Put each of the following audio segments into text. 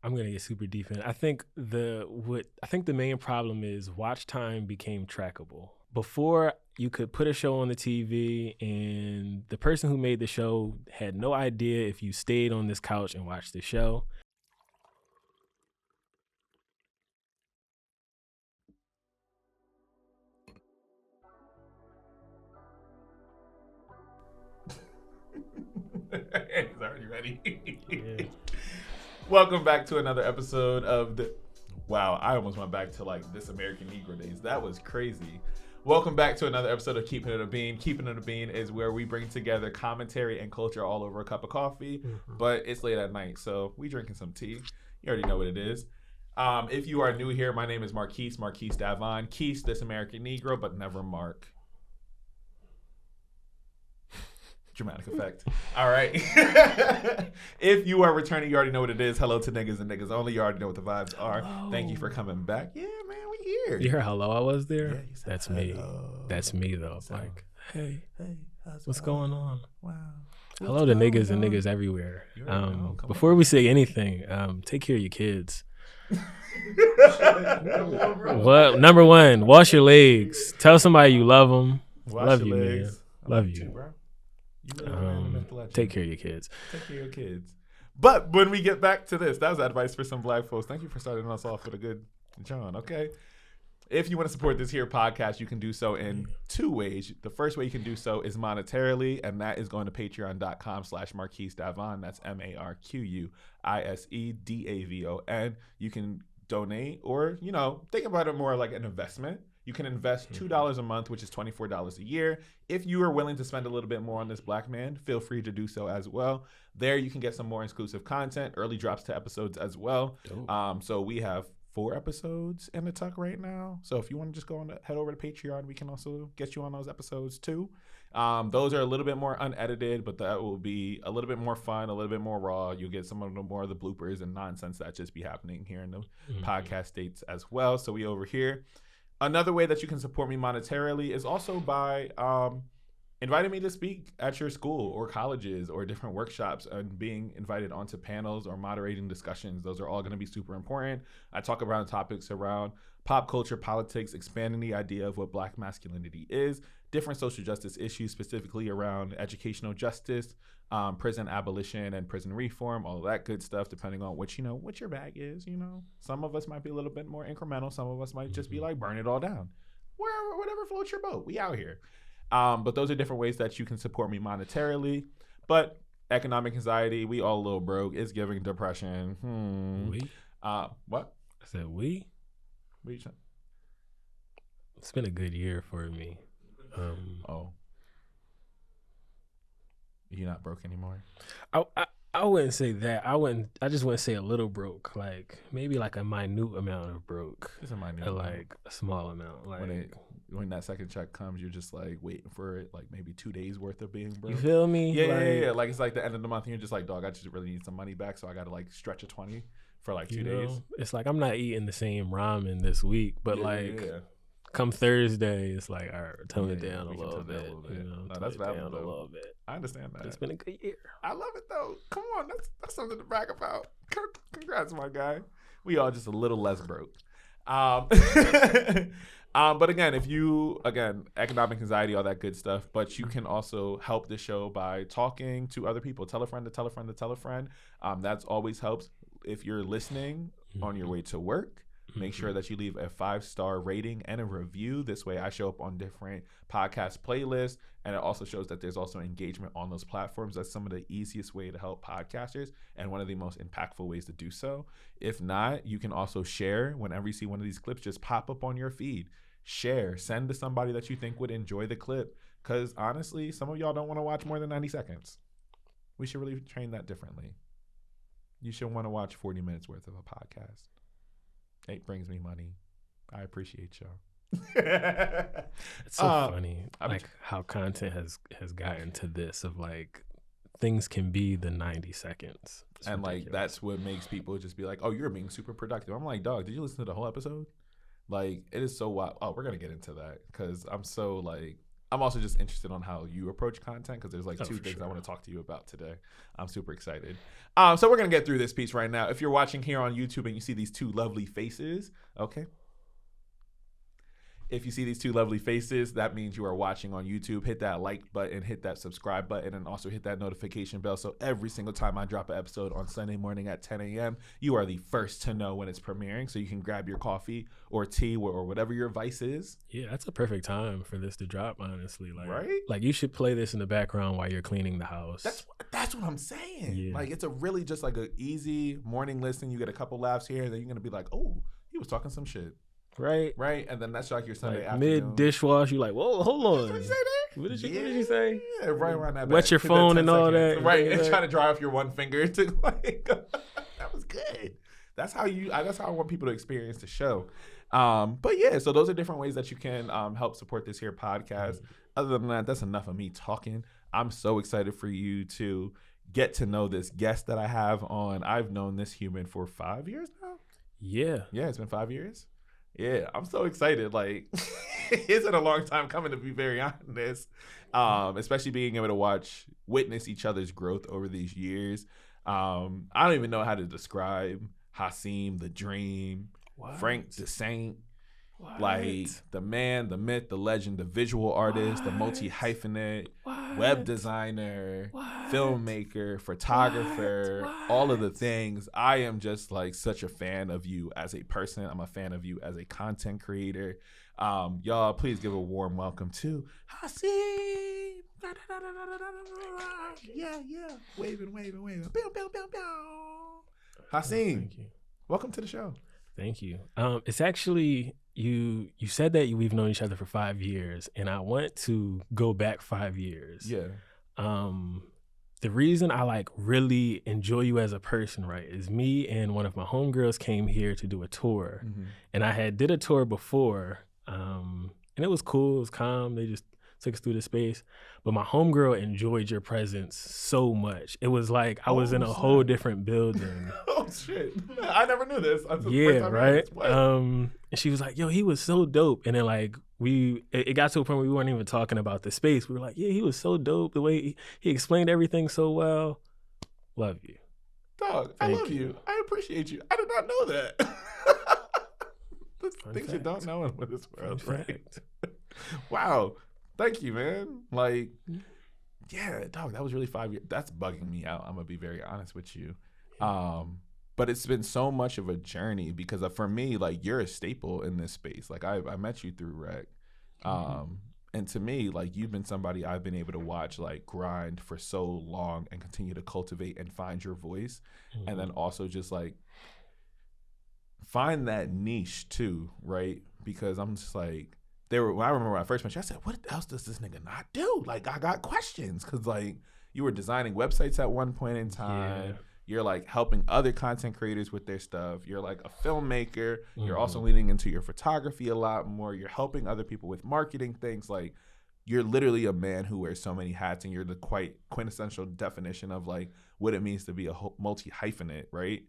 I'm gonna get super deep in. I think the main problem is watch time became trackable. Before, you could put a show on the TV and the person who made the show had no idea if you stayed on this couch and watched the show. He's already ready. Yeah. Welcome back to another episode of the... Wow, I almost went back to like This American Negro days. That was crazy. Welcome back to another episode of Keepin It a Bean. Keepin It a Bean is where we bring together commentary and culture all over a cup of coffee, but it's late at night, so we drinking some tea. You already know what it is. If you are new here, my name is Marquise Davon. Keith, This American Negro, but never Mark. Dramatic effect. All right. If you are returning, you already know what it is. Hello to niggas and niggas only. You already know what the vibes are. Hello. Thank you for coming back. Yeah, man, we here. You heard how low I was there? Yeah, That's me. That's me, though. So, like, hey, what's going on? Wow. Hello to niggas and niggas everywhere. Before we say anything, take care of your kids. What? Number one, wash your legs. Tell somebody you love them. Love you, man. Love you. Bro. Take care of your kids. Take care of your kids. But when we get back to this, that was advice for some black folks. Thank you for starting us off with a good John, okay? If you want to support this here podcast, you can do so in two ways. The first way you can do so is monetarily, and that is going to patreon.com/marquisedavon. That's MarquiseDavon. You can donate or, think about it more like an investment. You can invest $2 a month, which is $24 a year. If you are willing to spend a little bit more on this black man, feel free to do so as well. There you can get some more exclusive content, early drops to episodes as well. So we have 4 episodes in the tuck right now. So if you want to just head over to Patreon, we can also get you on those episodes too. Those are a little bit more unedited, but that will be a little bit more fun, a little bit more raw. You'll get some of the more of the bloopers and nonsense that just be happening here in the podcast states as well. So we over here. Another way that you can support me monetarily is also by inviting me to speak at your school or colleges or different workshops and being invited onto panels or moderating discussions. Those are all going to be super important. I talk about topics around pop culture, politics, expanding the idea of what black masculinity is, different social justice issues, specifically around educational justice, prison abolition and prison reform, all of that good stuff, depending on what your bag is. Some of us might be a little bit more incremental. Some of us might just be like, burn it all down. Whatever floats your boat. We out here. But those are different ways that you can support me monetarily. But economic anxiety, we all a little broke. It's giving depression. We? What? I said we? It's been a good year for me. You're not broke anymore? I wouldn't say that. I just wouldn't say a little broke. Like maybe like a minute amount of broke. It's a minute. Like a small amount. Like when that second check comes, you're just like waiting for it, like maybe 2 days worth of being broke. You feel me? Yeah. Like it's like the end of the month, and you're just like, dog, I just really need some money back, so I got to like stretch a 20 for like 2 days. It's like I'm not eating the same ramen this week, but come Thursday, it's like, all right, tone it down a little bit. No, that's valid down though. a little bit. I understand that. It's been a good year. I love it though. Come on, that's something to brag about. Congrats, my guy. We all just a little less broke. But again, economic anxiety, all that good stuff. But you can also help the show by talking to other people. Tell a friend to tell a friend to tell a friend. That's always helps. If you're listening on your way to work, make sure that you leave a 5-star rating and a review. This way I show up on different podcast playlists, and it also shows that there's also engagement on those platforms. That's some of the easiest way to help podcasters and one of the most impactful ways to do so. If not, you can also share. Whenever you see one of these clips, just pop up on your feed. Share. Send to somebody that you think would enjoy the clip, because honestly, some of y'all don't want to watch more than 90 seconds. We should really train that differently. You should want to watch 40 minutes worth of a podcast. It brings me money. I appreciate y'all. It's so funny, like how content has gotten to this of like things can be the 90 seconds. It's and ridiculous. Like that's what makes people just be like, oh, you're being super productive. I'm like, dog, did you listen to the whole episode? Like, it is so wild. Oh, we're gonna get into that because I'm so like I'm also just interested on how you approach content because there's like two things sure. I want to talk to you about today. I'm super excited. So we're going to get through this piece right now. If you're watching here on YouTube and you see these two lovely faces, okay. If you see these two lovely faces, that means you are watching on YouTube. Hit that like button, hit that subscribe button, and also hit that notification bell. So every single time I drop an episode on Sunday morning at 10 a.m., you are the first to know when it's premiering. So you can grab your coffee or tea or whatever your vice is. Yeah, that's a perfect time for this to drop, honestly. Like, right? Like you should play this in the background while you're cleaning the house. That's what I'm saying. Yeah. Like it's a really just like an easy morning listen. You get a couple laughs here, and then you're going to be like, oh, he was talking some shit. Right, and then that's like your Sunday like afternoon. Mid dishwash, you like, whoa, hold on. What did you say there? What did you say? Yeah, right around that. Wet your phone and all that. Right, and trying to dry off your one finger to like. That was good. That's how I want people to experience the show. But yeah, so those are different ways that you can help support this here podcast. Other than that, that's enough of me talking. I'm so excited for you to get to know this guest that I have on. I've known this human for 5 years now. Yeah, it's been 5 years. Yeah, I'm so excited. Like, it's been a long time coming, to be very honest. Especially being able to witness each other's growth over these years. I don't even know how to describe Hassiem the Dream, Frank Desaint, like the man, the myth, the legend, the visual artist, the multi-hyphenate, web designer, filmmaker, photographer, all of the things. I am just like such a fan of you as a person. I'm a fan of you as a content creator. Y'all, please give a warm welcome to Hassiem. Yeah. Waving. Hassiem, welcome to the show. Thank you. It's actually you said that we've known each other for 5 years, and I want to go back 5 years. Yeah. The reason I like really enjoy you as a person, right, is me and one of my homegirls came here to do a tour, and I did a tour before, and it was cool, it was calm. They just took us through the space, but my homegirl enjoyed your presence so much. It was like I was in a whole different building. Oh shit! I never knew this. Yeah, right. And she was like, "Yo, he was so dope." And then like it got to a point where we weren't even talking about the space. We were like, "Yeah, he was so dope. The way he explained everything so well. Love you, dog. I love you. I appreciate you. I did not know that." Things you don't know in this world, right? Wow. Thank you, man. Like, yeah, dog, that was really 5 years. That's bugging me out. I'm going to be very honest with you. But it's been so much of a journey because for me, like, you're a staple in this space. Like, I met you through Rec. And to me, like, you've been somebody I've been able to watch, like, grind for so long and continue to cultivate and find your voice. And then also just, like, find that niche, too, right? Because I'm just, like, I remember when I first met you, I said, what else does this nigga not do? Like, I got questions because, like, you were designing websites at one point in time. Yeah. You're, like, helping other content creators with their stuff. You're, like, a filmmaker. You're also leaning into your photography a lot more. You're helping other people with marketing things. Like, you're literally a man who wears so many hats, and you're the quite quintessential definition of, like, what it means to be a multi-hyphenate, right?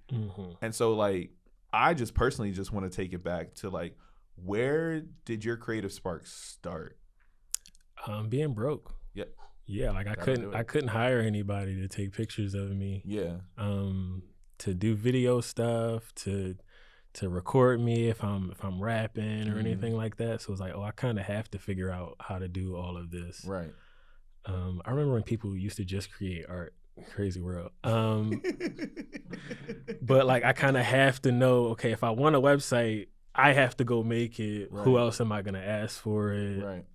And so, like, I just personally just want to take it back to, like, where did your creative spark start? Being broke. Yep. Yeah, like I couldn't hire anybody to take pictures of me. Yeah. To do video stuff, to record me if I'm rapping or anything like that. So it's like, I kind of have to figure out how to do all of this. Right. I remember when people used to just create art. Crazy world. But like I kind of have to know, okay, if I want a website, I have to go make it. Right. Who else am I gonna ask for it? Right.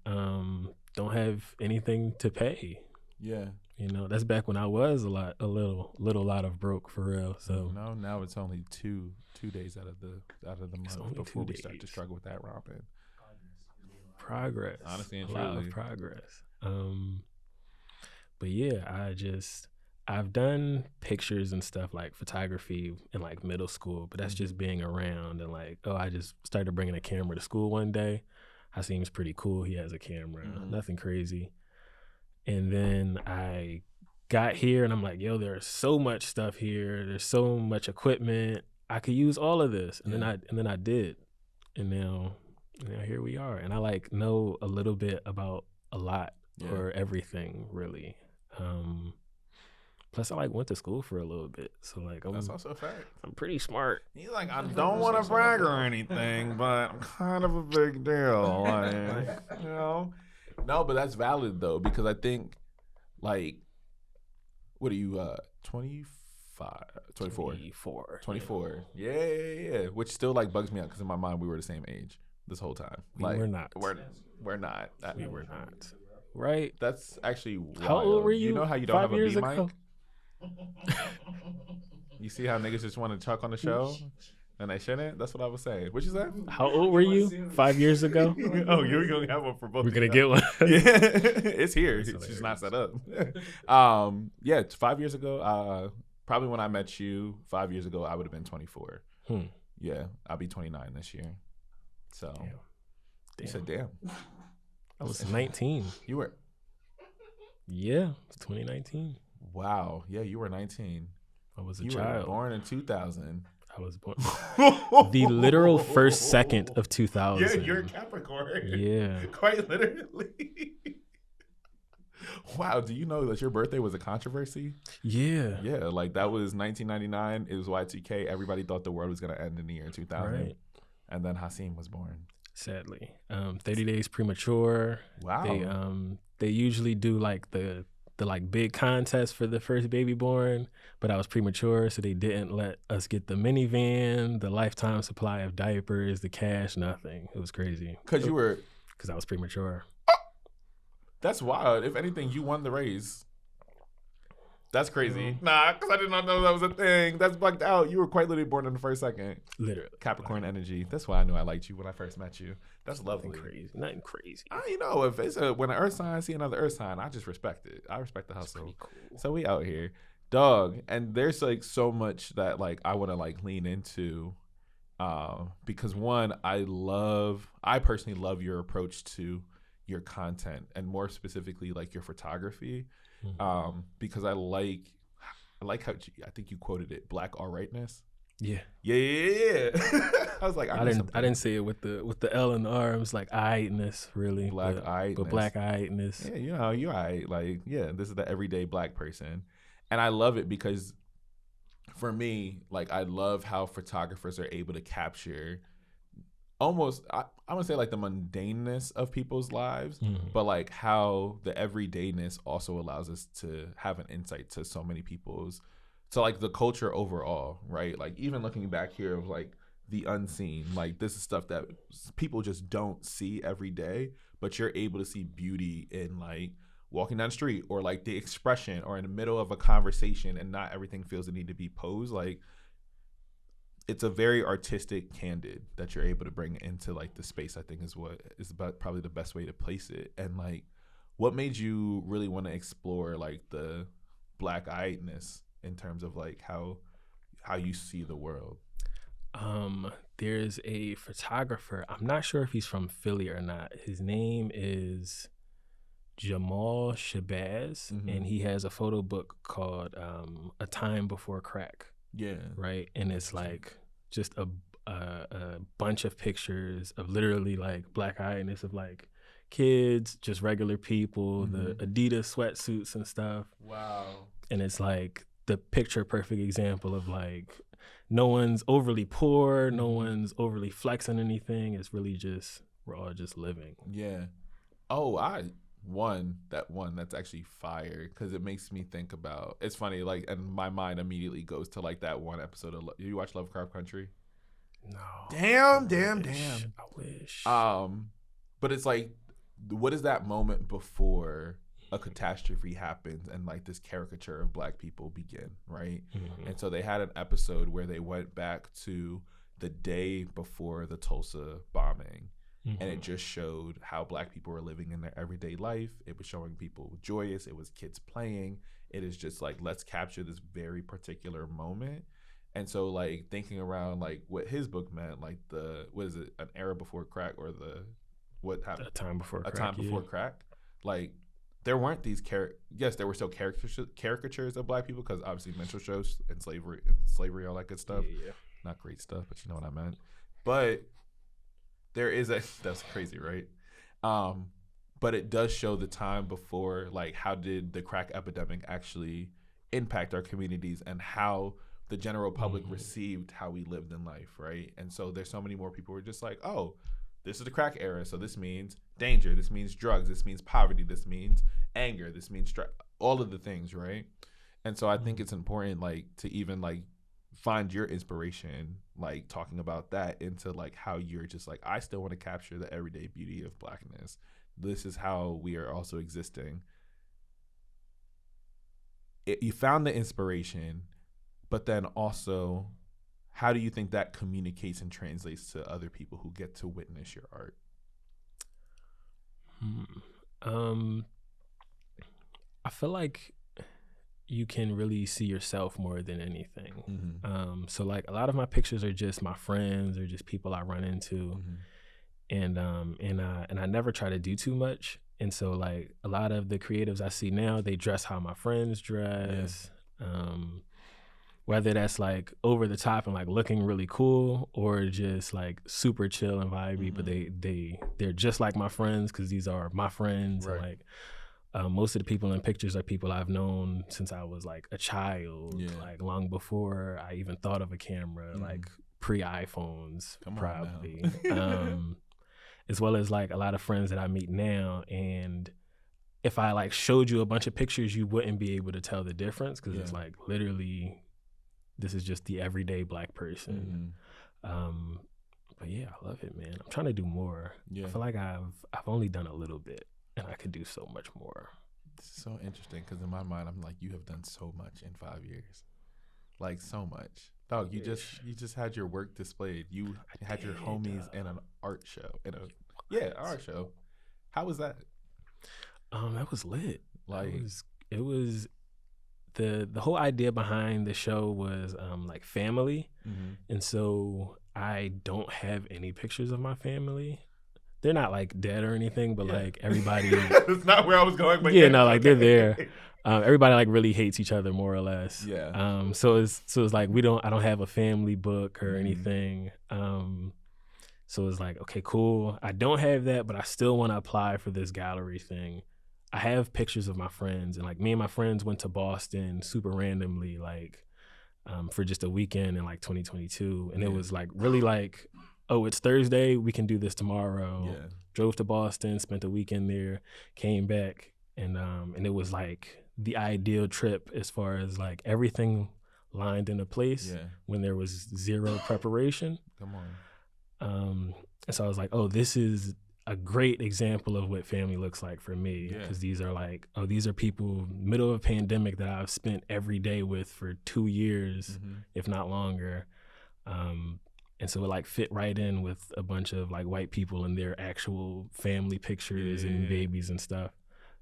Don't have anything to pay. Yeah. You know, that's back when I was a lot of broke for real. So no, now it's only two days out of the month before we start to struggle with that ramen. Progress. Honestly and a truly. lot of progress. But yeah, I've done pictures and stuff like photography in like middle school, but that's just being around and like, I just started bringing a camera to school one day. Hassiem's pretty cool. He has a camera, nothing crazy. And then I got here and I'm like, there's so much stuff here. There's so much equipment. I could use all of this. And then I did. And now here we are. And I like know a little bit about a lot or everything really. Plus, I like went to school for a little bit, so like That's also a fact. I'm pretty smart. He's like, I don't want to brag or anything, but I'm kind of a big deal. Like, you know? No, but that's valid though, because I think, like, what are you, 25, 24? 24. Yeah. Which still like bugs me out because in my mind we were the same age this whole time. We Like, were not. We're not. We were not. Right? That's actually wild. How old were you? You know how you don't 5 have a years B ago? mic? You see how niggas just want to chuck on the show and they shouldn't? That's what I was saying. What you say? How old were you 5 years ago? Oh, you're going to have one for both. We're going to get one. Yeah, it's here. That's It's just hilarious. not set up. Yeah, it's 5 years ago. Probably when I met you 5 years ago, I would have been 24. Yeah, I'll be 29 this year. So, you said damn. I was 19. You were. Yeah, it's 2019. Wow. Yeah, you were 19. I was a You child. were born in 2000. I was born the literal first second of 2000. Yeah, you're a Capricorn. Yeah. Quite literally. Wow, do you know that your birthday was a controversy? Yeah. Yeah, like that was 1999. It was Y2K. Everybody thought the world was going to end in the year 2000. Right. And then Hassiem was born. Sadly. 30 days premature. Wow. They usually do like the like big contest for the first baby born, but I was premature, so they didn't let us get the minivan, the lifetime supply of diapers, the cash, nothing. It was crazy. Because I was premature. That's wild. If anything, you won the race. That's crazy. Nah, because I did not know that was a thing. That's bugged out. You were quite literally born in the first second. Literally. Capricorn energy. That's why I knew I liked you when I first met you. That's lovely. Nothing crazy. You know, if it's when an earth sign see another earth sign, I just respect it. I respect the hustle. Pretty cool. So we out here, dog. And there's like so much that like I want to like lean into, because one, I personally love your approach to your content, and more specifically like your photography. Because I like how I think you quoted it, Black Alrightness. Yeah. I was like, I didn't say it with the L and the R. It was like Alrightness, really. Black-eyedness. But Black-eyedness. Yeah, you know, you're right. Like, yeah, this is the everyday Black person. And I love it because for me, like, I love how photographers are able to capture almost, I want to say like the mundaneness of people's lives, but like how the everydayness also allows us to have an insight to so many people's, to like the culture overall, right? Like even looking back here of like the unseen, like this is stuff that people just don't see every day, but you're able to see beauty in like walking down the street or like the expression or in the middle of a conversation, and not everything feels the need to be posed. Like it's a very artistic candid that you're able to bring into like the space. I think is what is about probably the best way to place it. And like what made you really want to explore like the Black-eyedness in terms of like how you see the world? There's a photographer, I'm not sure if he's from Philly or not. His name is Jamal Shabazz, and he has a photo book called A Time Before Crack. Yeah. Right. And it's like just a bunch of pictures of literally like Black-eyedness of like kids, just regular people, the Adidas sweatsuits and stuff. Wow. And it's like the picture perfect example of like no one's overly poor, no one's overly flexing anything. It's really just, we're all just living. Yeah. Oh, that's actually fire, because it makes me think about, it's funny, like, and my mind immediately goes to like that one episode of, you watch Lovecraft Country? No. Damn. I wish. But it's like, what is that moment before a catastrophe happens and like this caricature of Black people begin, right? And so they had an episode where they went back to the day before the Tulsa bombing. And it just showed how Black people were living in their everyday life. It was showing people joyous. It was kids playing. It is just like, let's capture this very particular moment. And so like thinking around like what his book meant, like what is it, an era before crack, or what happened? A Time Before Crack. A Time Before Crack. Like there weren't these yes, there were still caricatures of Black people, because obviously menstrual shows and slavery, all that good stuff. Yeah. Not great stuff, but you know what I meant. But there is that's crazy, right? but it does show the time before, like, how did the crack epidemic actually impact our communities and how the general public received how we lived in life, right? And so there's so many more people who are just like, oh, this is the crack era, so this means danger, this means drugs, this means poverty, this means anger, this means all of the things, right? And so I think it's important, like, to even, like, find your inspiration, like, talking about that into, like, how you're just like, I still want to capture the everyday beauty of Blackness. This is how we are also existing. You found the inspiration, but then also, how do you think that communicates and translates to other people who get to witness your art? I feel like you can really see yourself more than anything. So like a lot of my pictures are just my friends or just people I run into, and I never try to do too much. And so like a lot of the creatives I see now, they dress how my friends dress. Whether that's like over the top and like looking really cool, or just like super chill and vibey, but they're just like my friends because these are my friends. Right. And like most of the people in pictures are people I've known since I was like a child, like long before I even thought of a camera, like pre-iPhones, probably. As well as like a lot of friends that I meet now, and if I like showed you a bunch of pictures, you wouldn't be able to tell the difference because it's like literally, this is just the everyday Black person. But yeah, I love it, man. I'm trying to do more. I feel like I've only done a little bit, and I could do so much more. This is so interesting because in my mind, I'm like, you have done so much in 5 years, like so much. Dog, you just had your work displayed. You had your homies in an art show, art show. How was that? That was lit. Like it was the whole idea behind the show was like family, and so I don't have any pictures of my family. They're not like dead or anything, but like everybody. That's not where I was going. But like they're there. Everybody like really hates each other more or less. So it's like I don't have a family book or anything. So it's like, okay, cool. I don't have that, but I still want to apply for this gallery thing. I have pictures of my friends, and like me and my friends went to Boston super randomly, like for just a weekend in like 2022, and it was like really like, oh, it's Thursday, we can do this tomorrow. Drove to Boston, spent a weekend there, came back, and it was like the ideal trip as far as like everything lined into place when there was zero preparation. Come on. And so I was like, oh, this is a great example of what family looks like for me, because these are like, these are people middle of a pandemic that I've spent every day with for 2 years, if not longer. And so it like fit right in with a bunch of like white people and their actual family pictures and babies and stuff.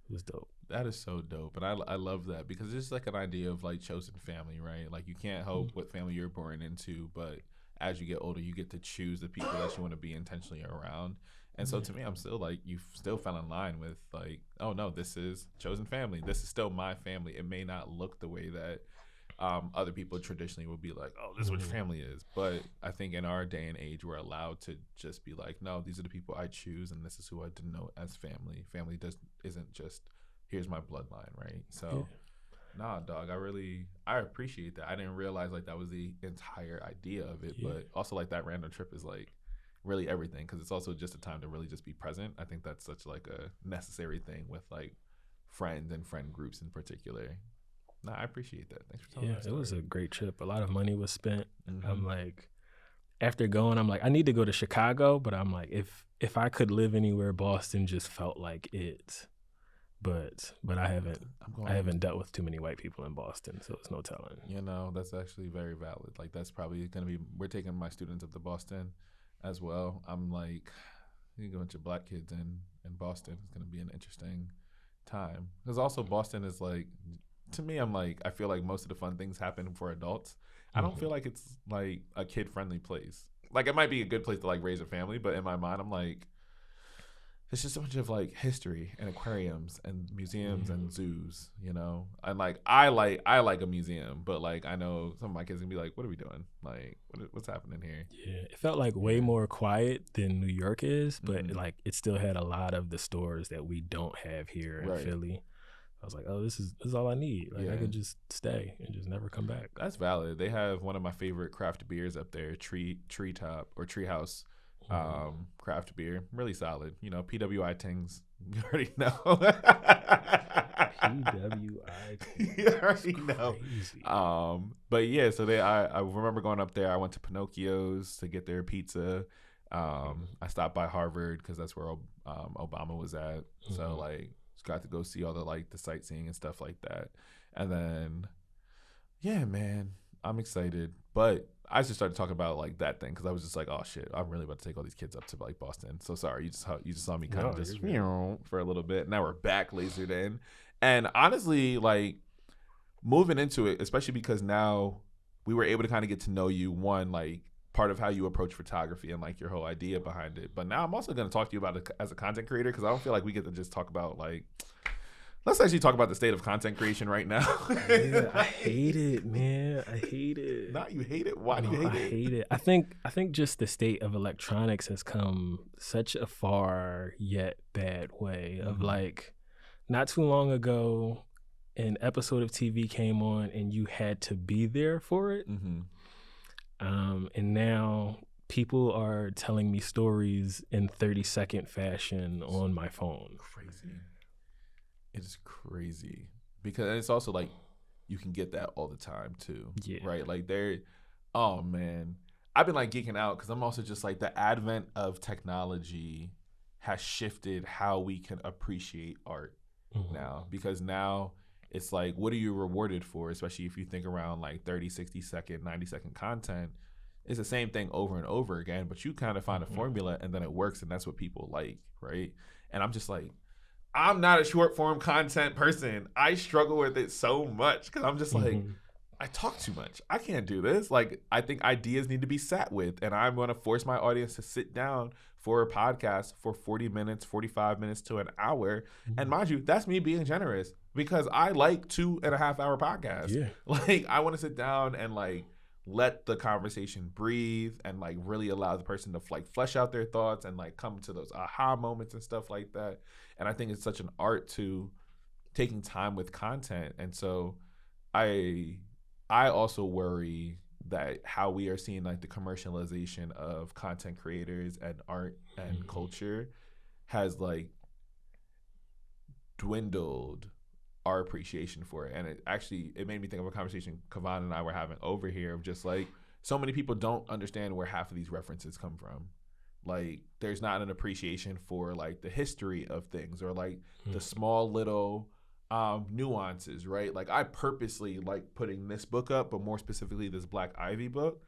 It was dope. That is so dope. And I love that because it's like an idea of like chosen family, right? Like you can't help what family you're born into, but as you get older, you get to choose the people that you want to be intentionally around. And so to me, I'm still like, you still fell in line with like, oh no, this is chosen family. This is still my family. It may not look the way that other people traditionally would be like, oh, this is what your family is. But I think in our day and age, we're allowed to just be like, no, these are the people I choose, and this is who I denote as family. Family isn't just, here's my bloodline, right? So nah, dog, I appreciate that. I didn't realize like that was the entire idea of it, but also like that random trip is like really everything, because it's also just a time to really just be present. I think that's such like a necessary thing with like friends and friend groups in particular. No, I appreciate that. Thanks for telling me. It was a great trip. A lot of money was spent. I'm like, after going, I'm like, I need to go to Chicago, but I'm like, if I could live anywhere, Boston just felt like it. But I haven't dealt with too many white people in Boston, so it's no telling. You know, that's actually very valid. Like that's probably gonna be. We're taking my students up to Boston as well. I'm like, you go bunch of Black kids in Boston. It's gonna be an interesting time because also Boston is like, to me, I'm like, I feel like most of the fun things happen for adults. I don't feel like it's like a kid friendly place. Like it might be a good place to like raise a family, but in my mind, I'm like, it's just a bunch of like history and aquariums and museums and zoos, you know. And like I like a museum, but like I know some of my kids gonna be like, "What are we doing? Like, what's happening here?" Yeah, it felt like way more quiet than New York is, but like it still had a lot of the stores that we don't have here in Philly. I was like, oh, this is all I need. Like I could just stay and just never come back. That's valid. They have one of my favorite craft beers up there, Treetop or Treehouse craft beer. Really solid. You know, PWI Tings. You already know. PWI. You already know. But yeah, so I remember going up there. I went to Pinocchio's to get their pizza. I stopped by Harvard because that's where Obama was at. So like got to go see all the sightseeing and stuff like that. And then yeah, man, I'm excited. But I just started talking about like that thing because I was just like, oh shit, I'm really about to take all these kids up to like Boston. So sorry, you just saw me kind of just for a little bit. Now we're back lasered in. And honestly, like moving into it, especially because now we were able to kind of get to know you, one, like part of how you approach photography and like your whole idea behind it. But now I'm also going to talk to you about it as a content creator because I don't feel like we get to just talk about like, let's actually talk about the state of content creation right now. Yeah, I hate it, man. I hate it. Not you hate it? Why do you hate it? I hate it. I think just the state of electronics has come such a far yet bad way of like not too long ago an episode of TV came on and you had to be there for it. And now people are telling me stories in 30-second fashion on my phone. Crazy. It is crazy because it's also like you can get that all the time too. Yeah. Right. Like oh man, I've been like geeking out because I'm also just like the advent of technology has shifted how we can appreciate art now, because now it's like, what are you rewarded for? Especially if you think around like 30, 60 second, 90-second content. It's the same thing over and over again, but you kind of find a formula and then it works and that's what people like, right? And I'm just like, I'm not a short form content person. I struggle with it so much because I'm just like, I talk too much. I can't do this. Like, I think ideas need to be sat with, and I'm going to force my audience to sit down for a podcast for 40 minutes, 45 minutes to an hour. And mind you, that's me being generous because I like 2.5 hour podcasts. Yeah. Like, I want to sit down and like let the conversation breathe and like really allow the person to like flesh out their thoughts and like come to those aha moments and stuff like that. And I think it's such an art to taking time with content. And so I also worry that how we are seeing like the commercialization of content creators and art and culture has like dwindled our appreciation for it. And it made me think of a conversation Kavan and I were having over here of just like, so many people don't understand where half of these references come from. Like there's not an appreciation for like the history of things or like the small little nuances, right? Like I purposely like putting this book up, but more specifically this Black Ivy book,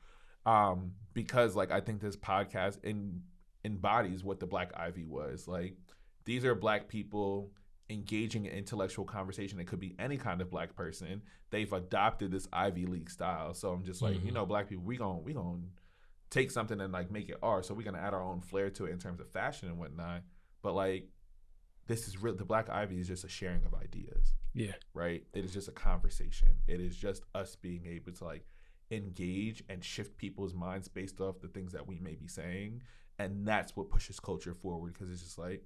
because like I think this podcast embodies what the Black Ivy was. Like these are Black people engaging in intellectual conversation. It could be any kind of Black person. They've adopted this Ivy League style. So I'm just like, you know, Black people, we gon' take something and like make it ours. So we're gonna add our own flair to it in terms of fashion and whatnot. But like, this is real. The Black Ivy is just a sharing of ideas. Yeah. Right? It is just a conversation. It is just us being able to like engage and shift people's minds based off the things that we may be saying. And that's what pushes culture forward, because it's just like,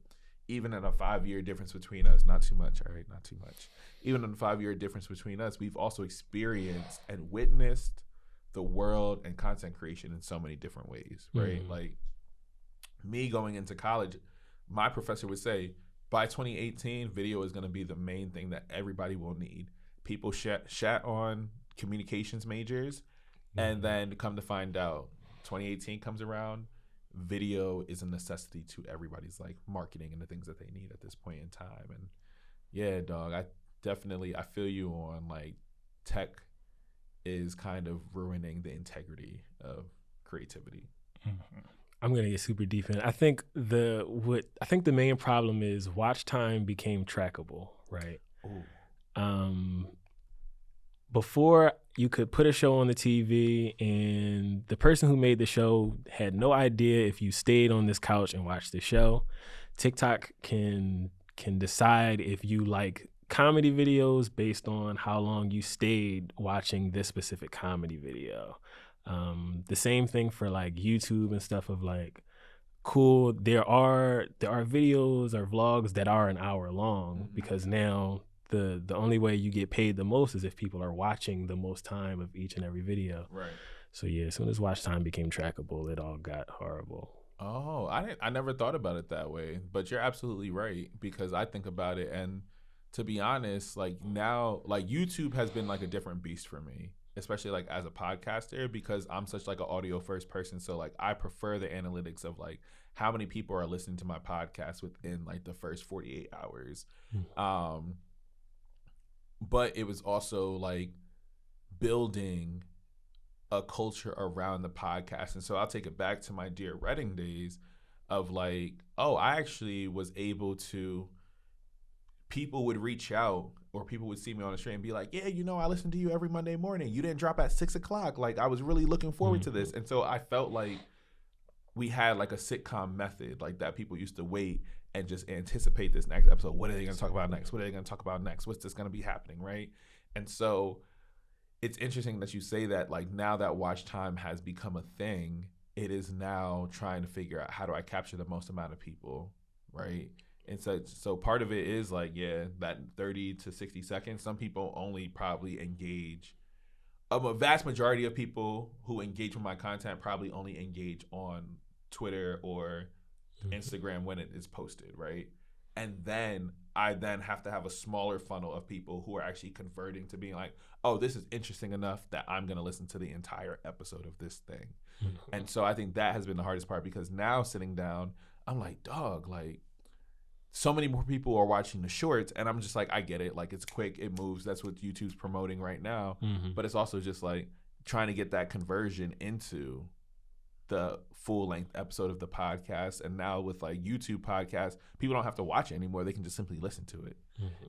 even in a 5-year difference between us, not too much, all right, not too much. Even in a 5-year difference between us, we've also experienced and witnessed the world and content creation in so many different ways, right? Like me going into college, my professor would say, by 2018, video is going to be the main thing that everybody will need. People shat on communications majors, and then come to find out, 2018 comes around, video is a necessity to everybody's like marketing and the things that they need at this point in time. And yeah, dog, I feel you on like tech is kind of ruining the integrity of creativity. I'm gonna get super deep in. I think the main problem is watch time became trackable, right? Before you could put a show on the TV and the person who made the show had no idea if you stayed on this couch and watched the show. TikTok can decide if you like comedy videos based on how long you stayed watching this specific comedy video. The same thing for like YouTube and stuff of like, cool, there are videos or vlogs that are an hour long because now the only way you get paid the most is if people are watching the most time of each and every video. Right. So yeah, as soon as watch time became trackable, it all got horrible. Oh, I never thought about it that way, but you're absolutely right, because I think about it, and to be honest, like now, like YouTube has been like a different beast for me, especially like as a podcaster, because I'm such like an audio first person. So like I prefer the analytics of like how many people are listening to my podcast within like the first 48 hours. But it was also like building a culture around the podcast. And so I'll take it back to my Dear Reading days of like, oh, I actually was able to, people would reach out or people would see me on the street and be like, yeah, you know, I listen to you every Monday morning. You didn't drop at 6:00. Like I was really looking forward to this. And so I felt like we had like a sitcom method, like that people used to wait and just anticipate this next episode. What are they going to talk about next? What are they going to talk about next? What's this going to be happening, right? And so it's interesting that you say that, like now that watch time has become a thing, it is now trying to figure out how do I capture the most amount of people, right? And so part of it is like, yeah, that 30 to 60 seconds. Some people only probably engage. A vast majority of people who engage with my content probably only engage on Twitter or Instagram when it is posted, right? And then I then have to have a smaller funnel of people who are actually converting to being like, oh, this is interesting enough that I'm going to listen to the entire episode of this thing. And so I think that has been the hardest part, because now sitting down, I'm like, dog, like so many more people are watching the shorts, and I'm just like, I get it. Like it's quick, it moves. That's what YouTube's promoting right now. But it's also just like trying to get that conversion into the full length episode of the podcast. And now with like YouTube podcasts, people don't have to watch it anymore. They can just simply listen to it.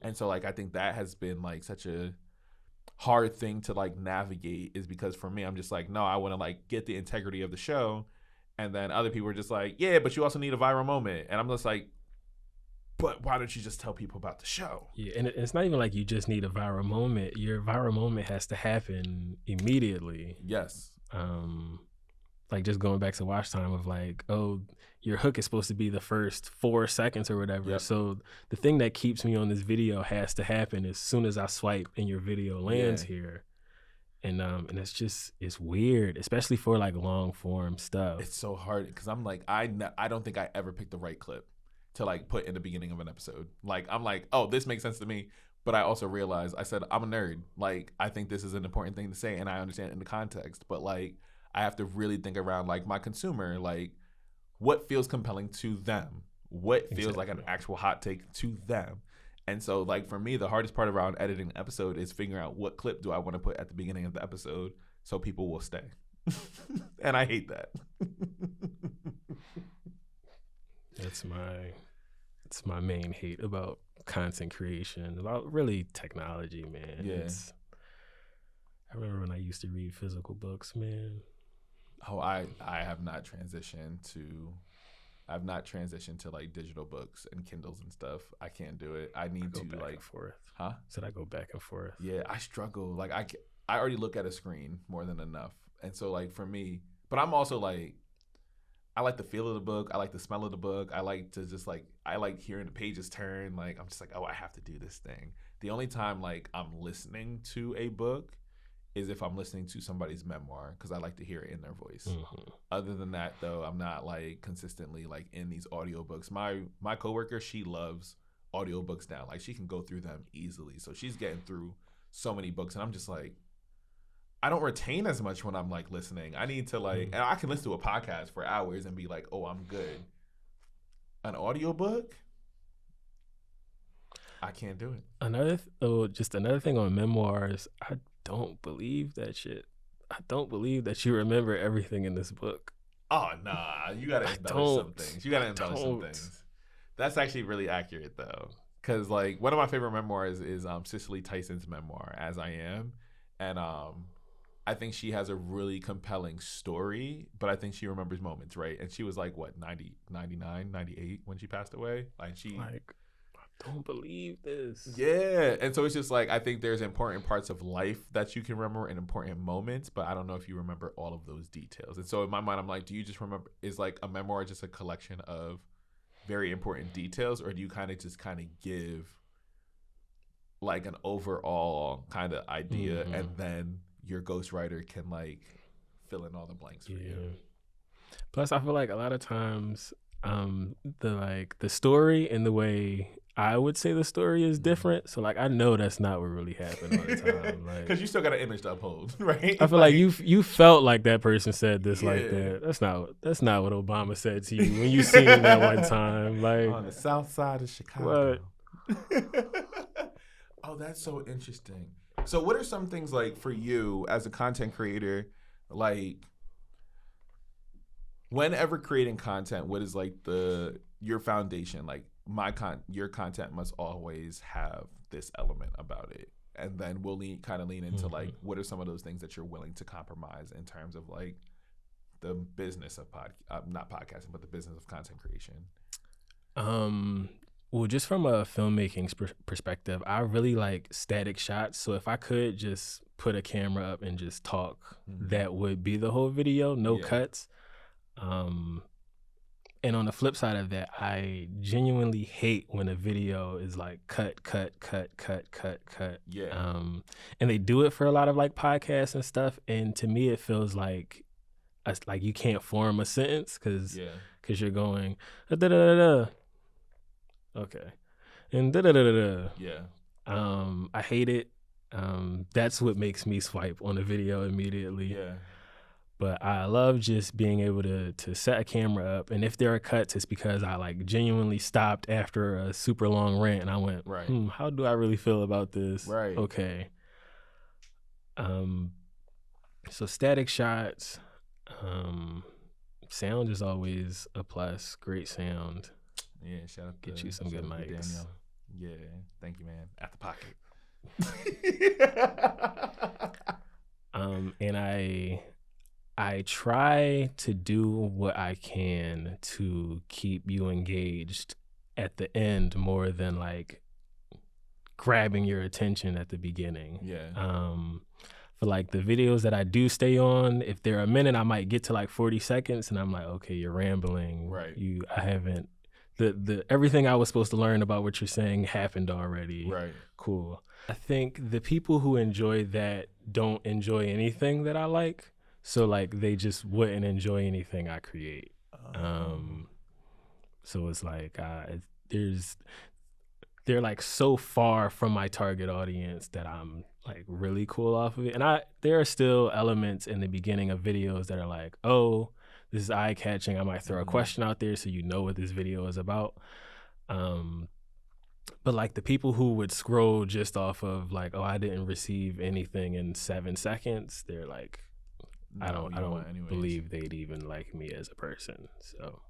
And so like, I think that has been like such a hard thing to like navigate, is because for me, I'm just like, no, I want to like get the integrity of the show. And then other people are just like, yeah, but you also need a viral moment. And I'm just like, but why don't you just tell people about the show? Yeah, and it's not even like you just need a viral moment. Your viral moment has to happen immediately. Yes. Like just going back to watch time of like, oh, your hook is supposed to be the first 4 seconds or whatever. Yep. So the thing that keeps me on this video has to happen as soon as I swipe and your video lands here. And it's weird, especially for like long form stuff. It's so hard because I'm like, I don't think I ever picked the right clip to like put in the beginning of an episode. Like I'm like, oh, this makes sense to me. But I also realized, I said, I'm a nerd. Like I think this is an important thing to say and I understand it in the context. But like I have to really think around like my consumer, like what feels compelling to them, what feels like an actual hot take to them. And so like for me, the hardest part around editing an episode is figuring out what clip do I want to put at the beginning of the episode so people will stay. And I hate that. That's my main hate about content creation, about really technology, man. Yeah. I remember when I used to read physical books, man. Oh, I have not transitioned to like digital books and Kindles and stuff. I can't do it. I need to back like and forth. Huh? Said I go back and forth. Yeah, I struggle. Like I already look at a screen more than enough. And so like for me, but I'm also like, I like the feel of the book. I like the smell of the book. I like to just like, I like hearing the pages turn. Like, I'm just like, oh, I have to do this thing. The only time like I'm listening to a book is if I'm listening to somebody's memoir, because I like to hear it in their voice. Other than that, though, I'm not like consistently like in these audiobooks. My coworker, she loves audiobooks now. Like she can go through them easily. So she's getting through so many books. And I'm just like, I don't retain as much when I'm like listening. I need to like, and I can listen to a podcast for hours and be like, oh, I'm good. An audiobook, I can't do it. Just another thing on memoirs, I don't believe that shit. I don't believe that you remember everything in this book. Oh, nah. You got to embellish some things. You got to embellish some things. That's actually really accurate, though. Because, like, one of my favorite memoirs is Cicely Tyson's memoir, As I Am. And I think she has a really compelling story, but I think she remembers moments, right? And she was like, what, 90, 99, 98 when she passed away? Like, I don't believe this. Yeah. And so it's just like, I think there's important parts of life that you can remember and important moments, but I don't know if you remember all of those details. And so in my mind, I'm like, do you just remember, is like a memoir just a collection of very important details, or do you kind of give like an overall kind of idea, and then your ghostwriter can like fill in all the blanks for you? Plus, I feel like a lot of times, the story and the way I would say the story is different. So like I know that's not what really happened all the time. Like, because you still got an image to uphold, right? I feel like you felt like that person said this like that. That's not what Obama said to you when you seen him that one time. Like on the south side of Chicago. Oh, that's so interesting. So what are some things like for you as a content creator, like whenever creating content, what is like your foundation? Like your content must always have this element about it. And then we'll lean into like, what are some of those things that you're willing to compromise in terms of like the business of not podcasting, but the business of content creation? Well, just from a filmmaking perspective, I really like static shots. So if I could just put a camera up and just talk, that would be the whole video, no cuts. And on the flip side of that, I genuinely hate when a video is like cut. Yeah. And they do it for a lot of like podcasts and stuff. And to me, it feels like you can't form a sentence because you're going da da da da. Okay, and da da da da. Yeah. I hate it. That's what makes me swipe on a video immediately. Yeah. But I love just being able to set a camera up, and if there are cuts, it's because I like genuinely stopped after a super long rant, and I went, how do I really feel about this? Right. Okay. So static shots, sound is always a plus. Great sound. Yeah, shout out. Get you some good mics. Daniel. Yeah, thank you, man. At the pocket. And I try to do what I can to keep you engaged at the end more than like grabbing your attention at the beginning. Yeah. For like the videos that I do stay on, if they're a minute, I might get to like 40 seconds and I'm like, okay, you're rambling. Right. I haven't, the everything I was supposed to learn about what you're saying happened already. Right. Cool. I think the people who enjoy that don't enjoy anything that I like. So like they just wouldn't enjoy anything I create. So it's like they're like so far from my target audience that I'm like really cool off of it. And there are still elements in the beginning of videos that are like, oh, this is eye catching. I might throw a question out there so you know what this video is about. But like the people who would scroll just off of like, oh, I didn't receive anything in 7 seconds, they're like, I don't believe they'd even like me as a person. So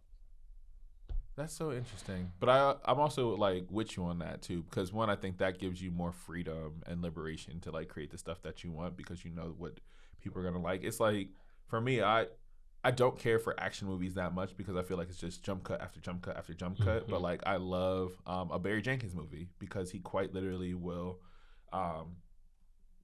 that's so interesting. But I'm also like with you on that too, because one, I think that gives you more freedom and liberation to like create the stuff that you want because you know what people are gonna like. It's like for me, I don't care for action movies that much because I feel like it's just jump cut after jump cut after jump cut. But like I love a Barry Jenkins movie because he quite literally will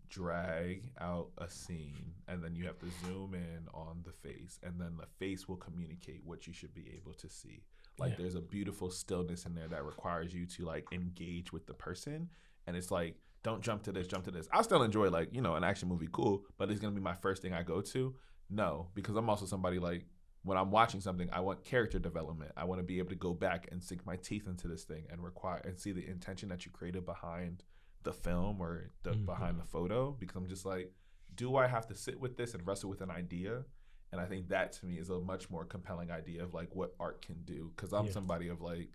drag out a scene and then you have to zoom in on the face and then the face will communicate what you should be able to see. Like there's a beautiful stillness in there that requires you to like engage with the person, and it's like don't jump to this. I'll still enjoy like, you know, an action movie, cool, but it's gonna be my first thing I go to. No, because I'm also somebody like when I'm watching something, I want character development. I want to be able to go back and sink my teeth into this thing and see the intention that you created behind the film or behind the photo, because I'm just like, do I have to sit with this and wrestle with an idea? And I think that to me is a much more compelling idea of like what art can do, because I'm somebody of like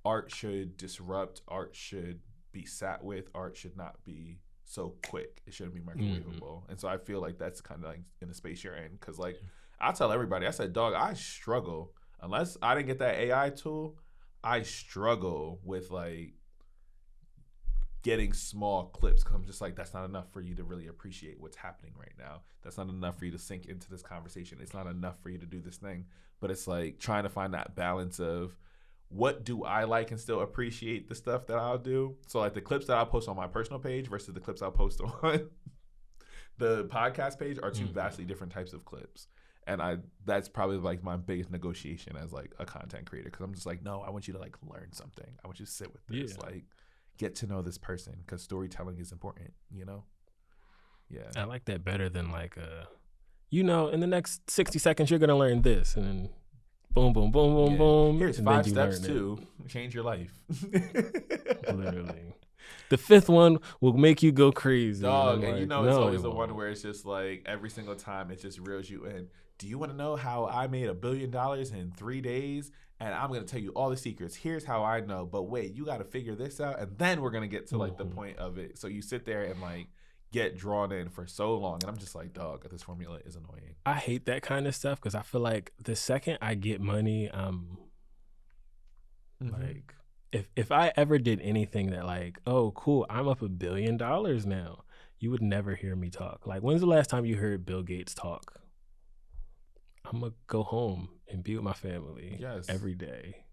art should disrupt, art should be sat with, art should not be so quick, it shouldn't be microwavable. And so I feel like that's kind of like in the space you're in, because like I tell everybody, I said, dog, I struggle unless I didn't get that AI tool. I struggle with like getting small clips because I'm just like, that's not enough for you to really appreciate what's happening right now. That's not enough for you to sink into this conversation. It's not enough for you to do this thing. But it's like trying to find that balance of what do I like and still appreciate the stuff that I'll do. So like the clips that I'll post on my personal page versus the clips I'll post on the podcast page are two vastly different types of clips. And that's probably like my biggest negotiation as like a content creator, because I'm just like, no, I want you to like learn something. I want you to sit with this, like get to know this person, because storytelling is important, you know? Yeah. I like that better than like, in the next 60 seconds, you're going to learn this. And then boom, boom, boom, boom, boom. Here's 5 steps to change your life. Literally. The 5th one will make you go crazy. Dog, and it's always the one where it's just like every single time it just reels you in. Do you want to know how I made $1 billion in 3 days? And I'm going to tell you all the secrets. Here's how I know. But wait, you got to figure this out. And then we're going to get to like the point of it. So you sit there and like get drawn in for so long. And I'm just like, dog, this formula is annoying. I hate that kind of stuff because I feel like the second I get money, like if I ever did anything that like, oh, cool, I'm up $1 billion now, you would never hear me talk. Like, when's the last time you heard Bill Gates talk? I'm going to go home and be with my family every day.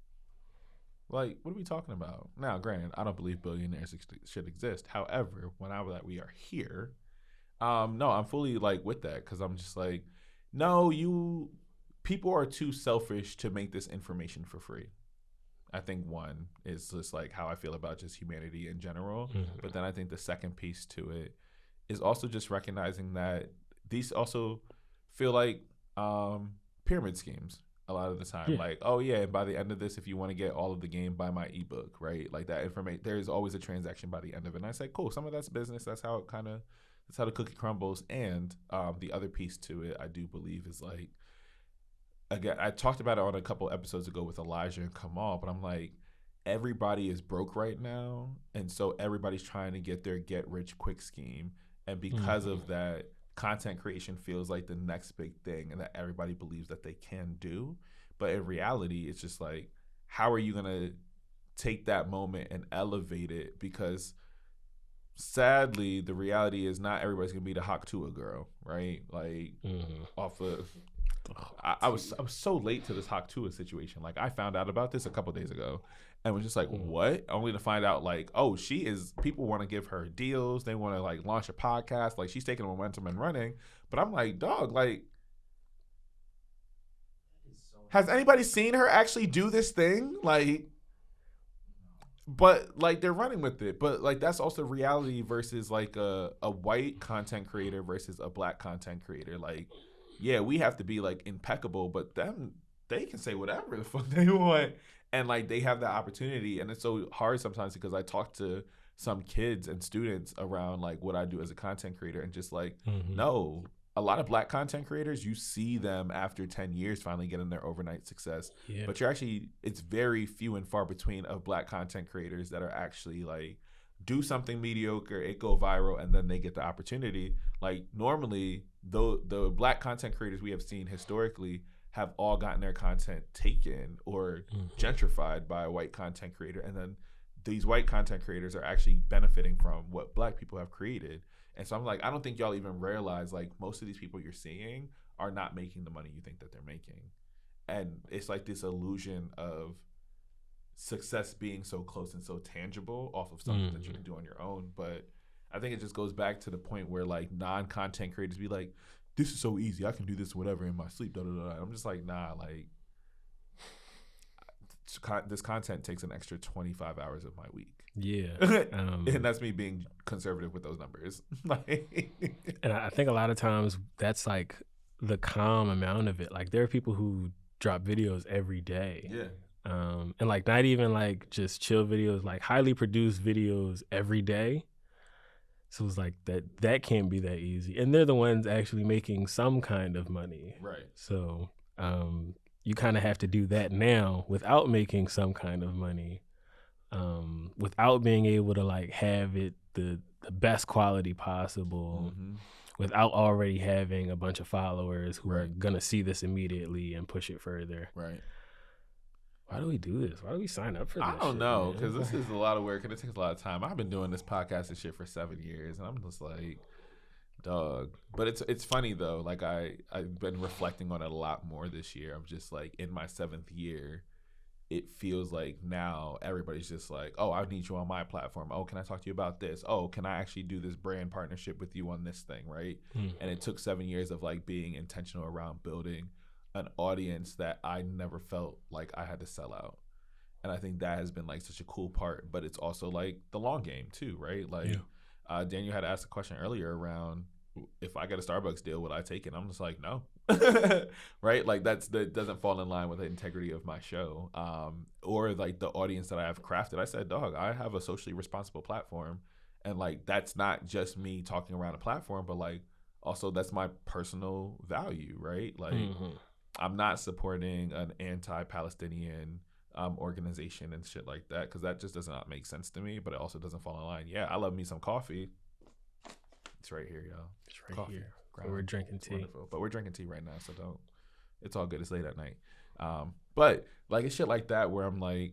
Like, what are we talking about? Now, granted, I don't believe billionaires should exist. However, when we are here, no, I'm fully like with that, because I'm just like, no, people are too selfish to make this information for free. I think one is just like how I feel about just humanity in general. But then I think the second piece to it is also just recognizing that these also feel like pyramid schemes a lot of the time. Like, oh yeah, and by the end of this, if you want to get all of the game, buy my ebook, right? Like that information, there's always a transaction by the end of it. And I say, cool, some of that's business. That's how the cookie crumbles. And the other piece to it, I do believe, is like, again, I talked about it on a couple episodes ago with Elijah and Kamal, but I'm like, everybody is broke right now. And so everybody's trying to get their get rich quick scheme. And because of that, content creation feels like the next big thing, and that everybody believes that they can do. But in reality, it's just like, how are you going to take that moment and elevate it? Because sadly, the reality is not everybody's going to be the Haktua girl, right? Like off of... I was so late to this Haktua situation. Like, I found out about this a couple days ago and was just like, what? Only to find out like, oh, people want to give her deals. They want to like launch a podcast. Like, she's taking momentum and running. But I'm like, dog, like, has anybody seen her actually do this thing? Like, but like they're running with it. But like, that's also reality versus like a white content creator versus a black content creator. Like, yeah, we have to be like impeccable, but them, they can say whatever the fuck they want. And like, they have that opportunity. And it's so hard sometimes because I talk to some kids and students around like what I do as a content creator, and just like, no, a lot of black content creators, you see them after 10 years finally getting their overnight success. But it's very few and far between of black content creators that are actually like, do something mediocre, it go viral, and then they get the opportunity. Like, normally, the black content creators we have seen historically have all gotten their content taken or gentrified by a white content creator, and then these white content creators are actually benefiting from what black people have created. And so I'm like, I don't think y'all even realize, like, most of these people you're seeing are not making the money you think that they're making. And it's like this illusion of success being so close and so tangible off of something that you can do on your own. But I think it just goes back to the point where like non-content creators be like, this is so easy, I can do this whatever in my sleep, da da da. I'm just like, nah, like this content takes an extra 25 hours of my week. And that's me being conservative with those numbers. And I think a lot of times that's like the calm amount of it. Like, there are people who drop videos every day. And like, not even like just chill videos, like highly produced videos every day. So it's like that can't be that easy. And they're the ones actually making some kind of money. Right. So you kind of have to do that now without making some kind of money, without being able to like have it the best quality possible, without already having a bunch of followers who are going to see this immediately and push it further. Right. Why do we do this? Why do we sign up for this? I don't shit, know, man? because this is a lot of work and it takes a lot of time. I've been doing this podcast and shit for 7 years, and I'm just like, dog. But it's funny though. Like I've been reflecting on it a lot more this year. I'm just like in my 7th year. It feels like now everybody's just like, oh, I need you on my platform. Oh, can I talk to you about this? Oh, can I actually do this brand partnership with you on this thing, right? And it took 7 years of like being intentional around building an audience that I never felt like I had to sell out. And I think that has been like such a cool part, but it's also like the long game too, right? Like Daniel had asked a question earlier around if I get a Starbucks deal, would I take it? I'm just like, no. Right? Like that doesn't fall in line with the integrity of my show. Or like the audience that I have crafted. I said, dog, I have a socially responsible platform. And like that's not just me talking around a platform, but like also that's my personal value, right? Like I'm not supporting an anti-Palestinian organization and shit like that, because that just does not make sense to me, but it also doesn't fall in line. Yeah, I love me some coffee. It's right here, y'all. It's right coffee. here. So we're drinking tea. Wonderful. But we're drinking tea right now, so don't. It's all good. It's late at night. But like it's shit like that where I'm like,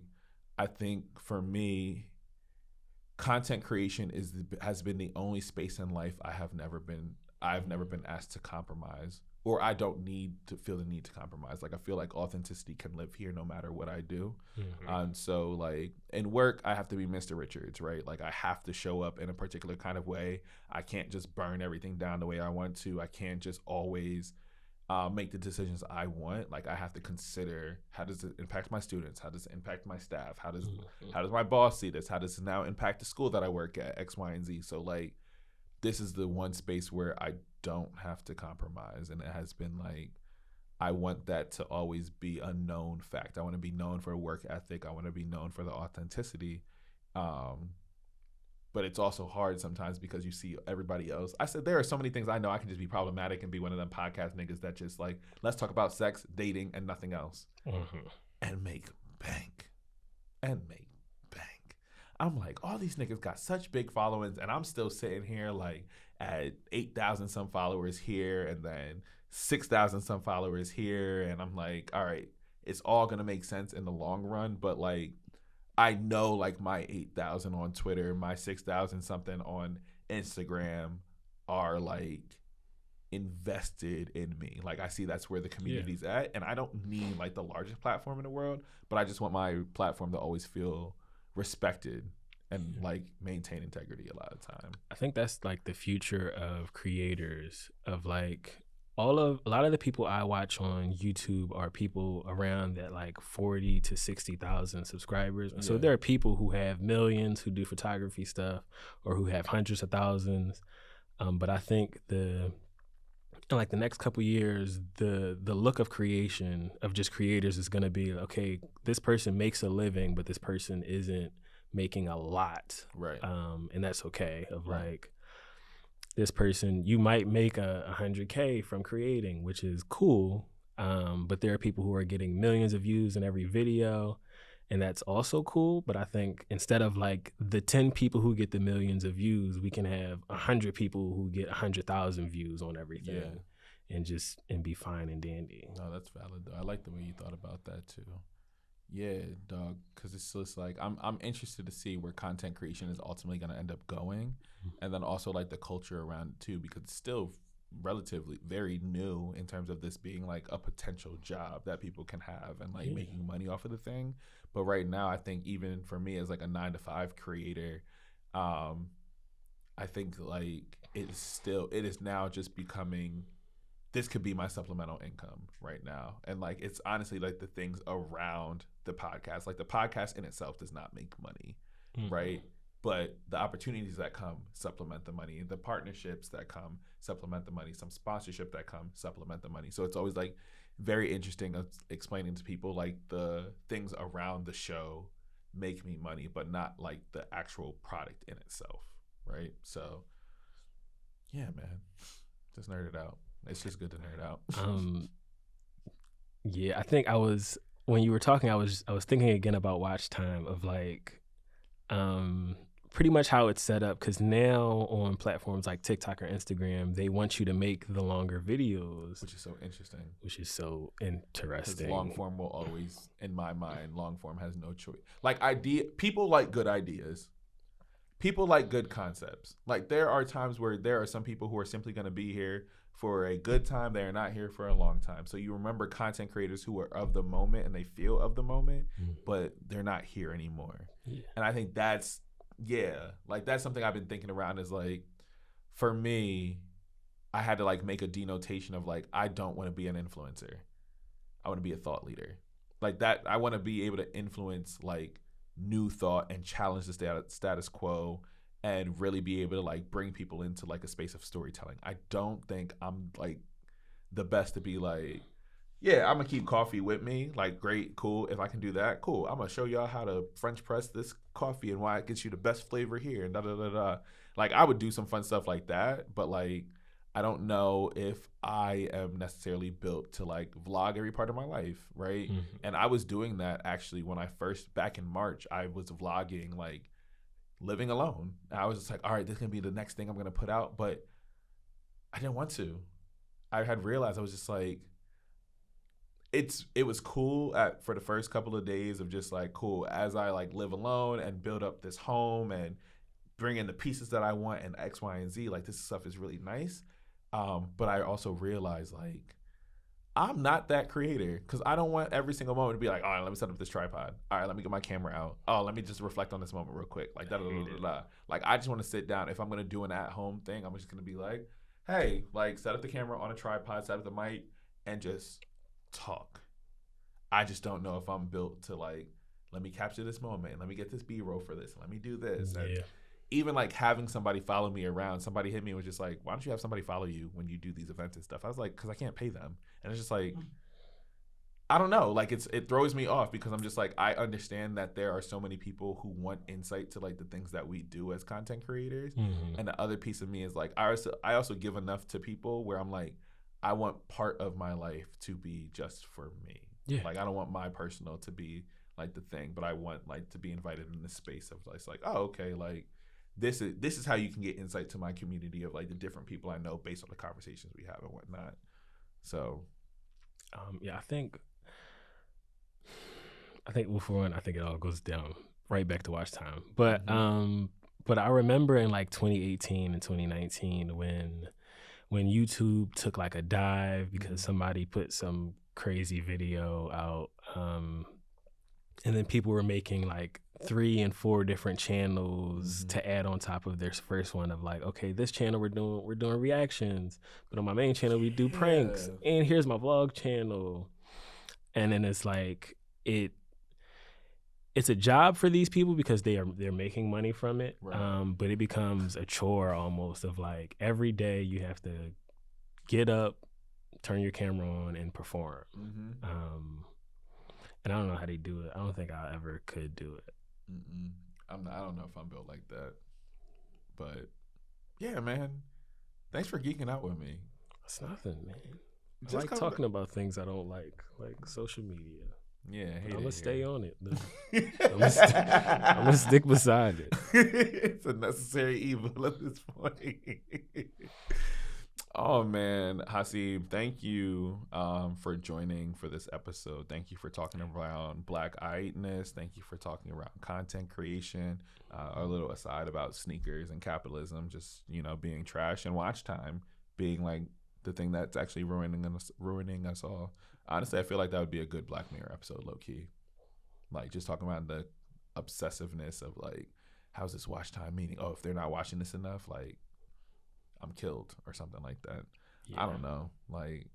I think for me, content creation has been the only space in life I've never been asked to compromise, or I don't need to feel the need to compromise. Like I feel like authenticity can live here no matter what I do. So like in work, I have to be Mr. Richards, right? Like I have to show up in a particular kind of way. I can't just burn everything down the way I want to. I can't just always make the decisions I want. Like I have to consider, how does it impact my students? How does it impact my staff? How does my boss see this? How does it now impact the school that I work at, X, Y, and Z? So like this is the one space where I don't have to compromise. And it has been like, I want that to always be a known fact. I want to be known for work ethic. I want to be known for the authenticity. But it's also hard sometimes because you see everybody else. I said there are so many things I know I can just be problematic and be one of them podcast niggas that just like, let's talk about sex, dating, and nothing else. And make bank. I'm like, all these niggas got such big followings, and I'm still sitting here like at 8,000 some followers here, and then 6,000 some followers here, and I'm like, all right, it's all gonna make sense in the long run, but like I know like my 8,000 on Twitter, my 6,000 something on Instagram are like invested in me. Like I see that's where the community's at, and I don't need like the largest platform in the world, but I just want my platform to always feel respected and like maintain integrity a lot of time. I think that's like the future of creators, of like a lot of the people I watch on YouTube are people around that like 40 to 60,000 subscribers. And so there are people who have millions who do photography stuff or who have hundreds of thousands. But I think in like the next couple years, the look of creation of just creators is going to be, okay, this person makes a living, but this person isn't making a lot. Right. And that's okay. Of like, this person, you might make 100K from creating, which is cool. But there are people who are getting millions of views in every video, and that's also cool. But I think instead of like the 10 people who get the millions of views, we can have 100 people who get 100,000 views on everything, and be fine and dandy. No, that's valid though. I like the way you thought about that too. Yeah, dog. Because it's just like I'm interested to see where content creation is ultimately going to end up going, and then also like the culture around it too, because it's still relatively very new in terms of this being like a potential job that people can have and like making money off of the thing. But right now, I think even for me as like a 9-to-5 creator, I think like it is now just becoming, this could be my supplemental income right now. And like, it's honestly like the things around the podcast, like the podcast in itself does not make money, right? But the opportunities that come supplement the money, the partnerships that come supplement the money, some sponsorship that come supplement the money. So it's always like very interesting explaining to people like the things around the show make me money, but not like the actual product in itself, right? So yeah, man, just nerd it out. It's just good to nerd out. I think when you were talking, I was thinking again about watch time of like, pretty much how it's set up, because now on platforms like TikTok or Instagram, they want you to make the longer videos, which is so interesting. Because long form will always, in my mind, long form has no choice. Like people like good ideas. People like good concepts. Like there are times where there are some people who are simply going to be here for a good time. They are not here for a long time. So you remember content creators who are of the moment and they feel of the moment, but they're not here anymore. Yeah. And I think that's something I've been thinking around is like, for me, I had to like make a denotation of like, I don't want to be an influencer. I want to be a thought leader. Like that, I want to be able to influence like new thought and challenge the status quo and really be able to like bring people into like a space of storytelling. I don't think I'm like the best to be like, yeah, I'm gonna keep coffee with me. Like, great, cool. If I can do that, cool. I'm gonna show y'all how to French press this coffee and why it gets you the best flavor here and da da da da. Like, I would do some fun stuff like that, but like, I don't know if I am necessarily built to like vlog every part of my life, right? And I was doing that actually when I first, back in March, I was vlogging like living alone. I was just like, all right, this is gonna be the next thing I'm gonna put out, but I didn't want to. I had realized I was just like, it was cool for the first couple of days of just like, cool, as I like live alone and build up this home and bring in the pieces that I want and X, Y, and Z, like this stuff is really nice. But I also realized like I'm not that creator because I don't want every single moment to be like, all right, let me set up this tripod. All right, let me get my camera out. Oh, let me just reflect on this moment real quick. Like da da da da. Like I just want to sit down. If I'm gonna do an at-home thing, I'm just gonna be like, hey, like set up the camera on a tripod, set up the mic, and just talk. I just don't know if I'm built to like, let me capture this moment and let me get this B-roll for this and let me do this. Yeah. And even like having somebody follow me around, somebody hit me and was just like, why don't you have somebody follow you when you do these events and stuff? I was like, because I can't pay them. And it's just like, I don't know. Like it throws me off because I'm just like, I understand that there are so many people who want insight to like the things that we do as content creators. And the other piece of me is like, I also give enough to people where I'm like, I want part of my life to be just for me. Yeah. Like I don't want my personal to be like the thing, but I want like to be invited in this space of like, oh, okay, like this is how you can get insight to my community of like the different people I know based on the conversations we have and whatnot. So, I think well, for one, I think it all goes down right back to watch time. But but I remember in like 2018 and 2019 when YouTube took like a dive because somebody put some crazy video out, and then people were making like 3 and 4 different channels to add on top of their first one of like, okay, this channel we're doing reactions, but on my main channel we do pranks, and here's my vlog channel. And then it's like it's a job for these people because they're making money from it, right. But it becomes a chore almost of like every day you have to get up, turn your camera on, and perform. And I don't know how they do it. I don't think I ever could do it. I don't know if I'm built like that. But yeah, man, thanks for geeking out with me. It's nothing, man. I like talking about things I don't like social media. Yeah, I'm gonna stay on it. I'm gonna stick beside it. It's a necessary evil at this point. Oh man, Hassiem, thank you for joining for this episode. Thank you for talking around Black-eyedness. Thank you for talking around content creation. A little aside about sneakers and capitalism, just being trash and watch time being like the thing that's actually ruining us all. Honestly, I feel like that would be a good Black Mirror episode, low key. Like just talking about the obsessiveness of like, how's this watch time meaning? Oh, if they're not watching this enough, like I'm killed or something like that. Yeah. I don't know. Like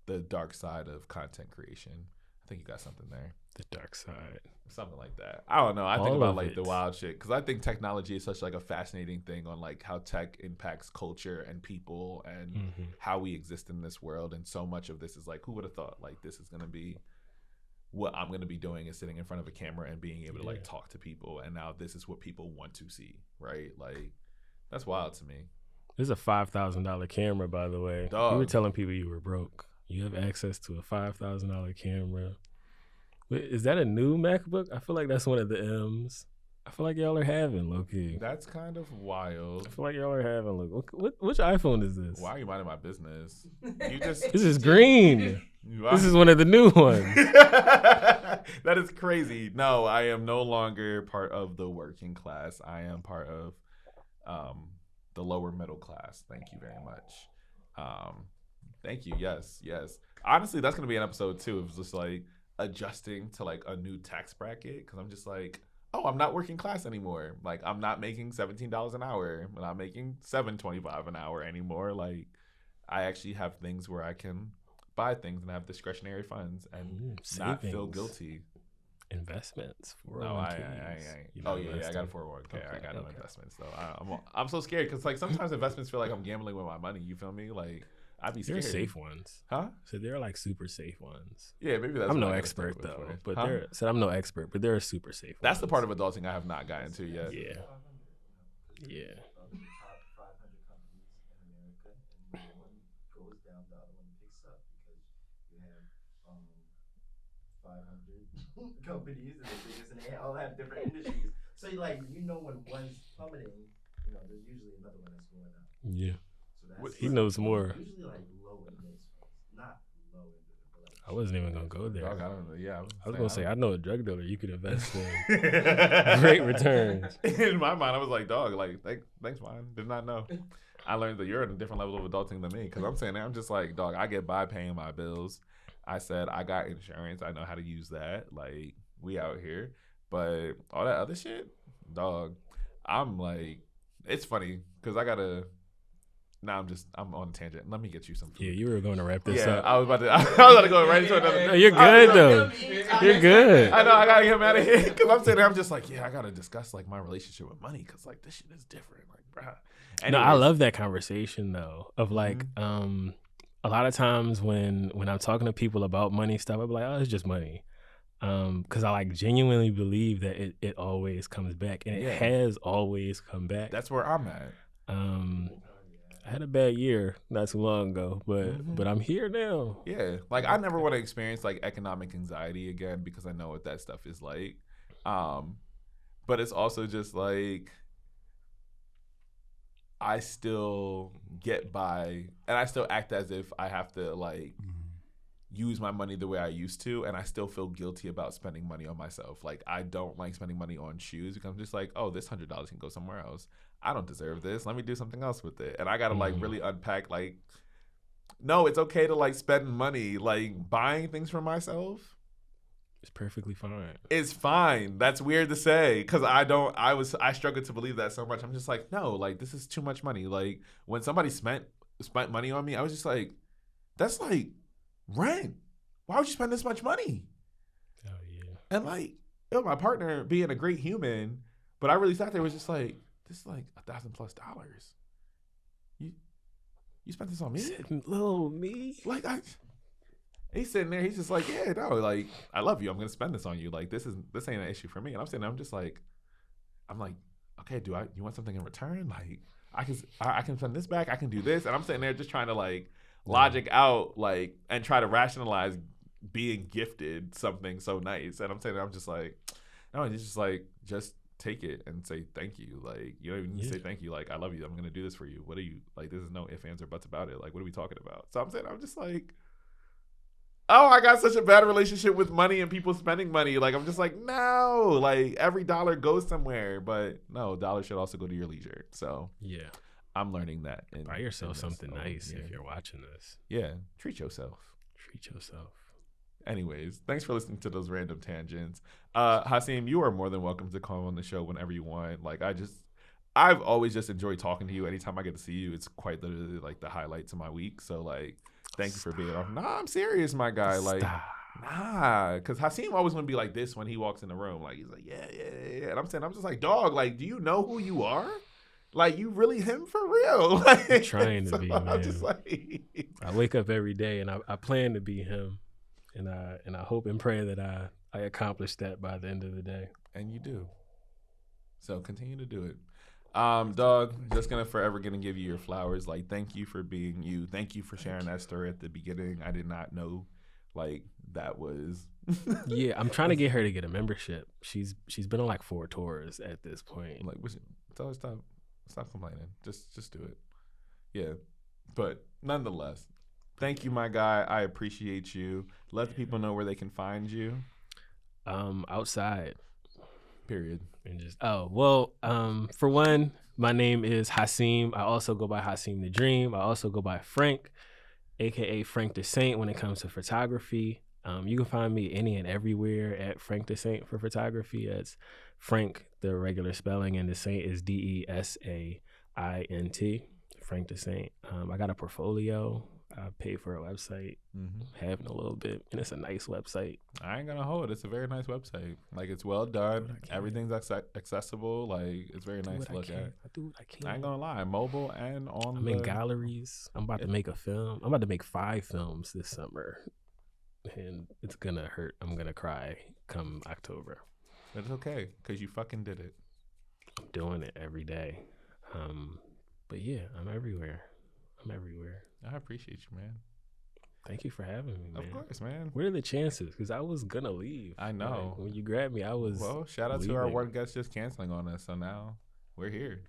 the dark side of content creation. I think you got something there. The dark side. Something like that. I don't know. I think about like the wild shit because I think technology is such like a fascinating thing on like how tech impacts culture and people and how we exist in this world. And so much of this is like, who would have thought like this is going to be what I'm going to be doing is sitting in front of a camera and being able to like talk to people. And now this is what people want to see, right? Like that's wild to me. This is a $5,000 camera, by the way. Dog. You were telling people you were broke. You have access to a $5,000 camera. Wait, is that a new MacBook? I feel like that's one of the M's. I feel like y'all are having, low-key. That's kind of wild. I feel like y'all are having. Look, which iPhone is this? Why are you minding my business? You just. This is green. This is one of the new ones. That is crazy. No, I am no longer part of the working class. I am part of the lower middle class. Thank you very much. Thank you. Yes. Honestly, that's gonna be an episode too. Of just like adjusting to like a new tax bracket because I'm just like, oh, I'm not working class anymore. Like I'm not making $17 an hour. I'm not making $7.25 an hour anymore. Like I actually have things where I can buy things and have discretionary funds and not feel guilty. Investments. No, I got a 401k. Okay, I got no investments though. I'm so scared because like sometimes investments feel like I'm gambling with my money. You feel me? Like I'd be scared. They're safe ones, huh? So they're like super safe ones. Yeah, maybe that's. I'm no expert though, but I'm no expert, but they're super safe. That's ones. the part of adulting I have not gotten to yet. Yeah. Companies and they all have different industries. So when one's plummeting, there's usually another one that's going up. Yeah. So that's he knows more. Usually like low index funds, not low index. Like I wasn't even gonna go there. Dog, I don't know. Yeah, I was gonna say I know a drug dealer you could invest in. Great returns. In my mind, I was like, dog, like thanks, man. Did not know. I learned that you're at a different level of adulting than me because I'm saying I'm just like, dog, I get by paying my bills. I said I got insurance. I know how to use that. Like we out here, but all that other shit, dog. I'm like, it's funny because I gotta. Now I'm on a tangent. Let me get you some food. Yeah, you were going to wrap this up. I was about to go right into another. No, you're good though. You're good. I know I gotta get him out of here because I'm sitting there. I'm just like, yeah, I gotta discuss like my relationship with money because like this shit is different. Like, bruh. Anyways. No, I love that conversation though. Of like, a lot of times when I'm talking to people about money stuff, I'm like, oh, it's just money. Because I like genuinely believe that it always comes back, and it has always come back. That's where I'm at. I had a bad year not too long ago, but I'm here now. Yeah, like I never want to experience like economic anxiety again because I know what that stuff is like. But it's also just like I still get by, and I still act as if I have to like use my money the way I used to, and I still feel guilty about spending money on myself. Like I don't like spending money on shoes because I'm just like, oh, this $100 can go somewhere else. I don't deserve this. Let me do something else with it. And I gotta like really unpack like, no, it's okay to like spend money. Like buying things for myself, it's perfectly fine. It's fine. That's weird to say because I struggled to believe that so much. I'm just like, no, like this is too much money. Like when somebody spent money on me, I was just like, that's like rent. Why would you spend this much money? Oh yeah. And like, my partner being a great human, but I really sat there was just like, this is like $1,000+ You spent this on me? Little me? Like he's sitting there, he's just like, yeah, no, like I love you. I'm gonna spend this on you. Like this ain't an issue for me. And I'm sitting there, I'm like, okay, you want something in return? Like I can send this back, I can do this. And I'm sitting there just trying to like logic out like and try to rationalize being gifted something so nice. And I'm sitting there, I'm just like, no, it's just like just take it and say thank you. Like you don't even need to say thank you. Like I love you. I'm gonna do this for you. What are you like? There's no ifs, ands, or buts about it. Like what are we talking about? So I'm just like, oh, I got such a bad relationship with money and people spending money. Like I'm just like, no. Like every dollar goes somewhere, but no, dollars should also go to your leisure. So yeah, I'm learning that. Buy yourself something nice if you're watching this. Yeah, treat yourself. Anyways, thanks for listening to those random tangents. Hassiem, you are more than welcome to come on the show whenever you want. Like I've always just enjoyed talking to you. Anytime I get to see you, it's quite literally like the highlights of my week. So like, thank you for being on. Nah, I'm serious, my guy. Like, nah, because Hassiem always gonna be like this when he walks in the room. Like he's like, yeah. And I'm just like, dog, like, do you know who you are? Like, you really him for real? Like, I'm trying to be, man. I'm just like, I wake up every day and I plan to be him. And I hope and pray that I accomplish that by the end of the day. And you do. So continue to do it. Dog, just gonna give you your flowers. Like, thank you for being you. Thank you for sharing that story at the beginning. I did not know Like that was. Yeah, I'm trying to get her to get a membership. She's been on like 4 tours at this point. Like, tell her stop complaining. Just do it. Yeah, but nonetheless, thank you, my guy. I appreciate you. Let the people know where they can find you. Outside. Period. And just for one, my name is Hassiem. I also go by Hassiem the Dream. I also go by Frank, aka Frank Desaint when it comes to photography. You can find me any and everywhere at Frank Desaint for photography. That's Frank, the regular spelling, and Desaint is Desaint. Frank Desaint. I got a portfolio. I paid for a website, having a little bit, and it's a nice website. I ain't gonna hold. It's a very nice website. Like it's well done. Everything's accessible. Like it's very nice to look at. I do what I can. I ain't gonna lie. Mobile and on. I'm in galleries. I'm about to make a film. I'm about to make 5 films this summer, and it's gonna hurt. I'm gonna cry come October. But it's okay because you fucking did it. I'm doing it every day. But yeah, I'm everywhere. I appreciate you, man. Thank you for having me, man. Of course, man. What are the chances? Because I was gonna leave. I know. Like, when you grabbed me, I was. Well, shout out to our one guest just canceling on us. So now we're here.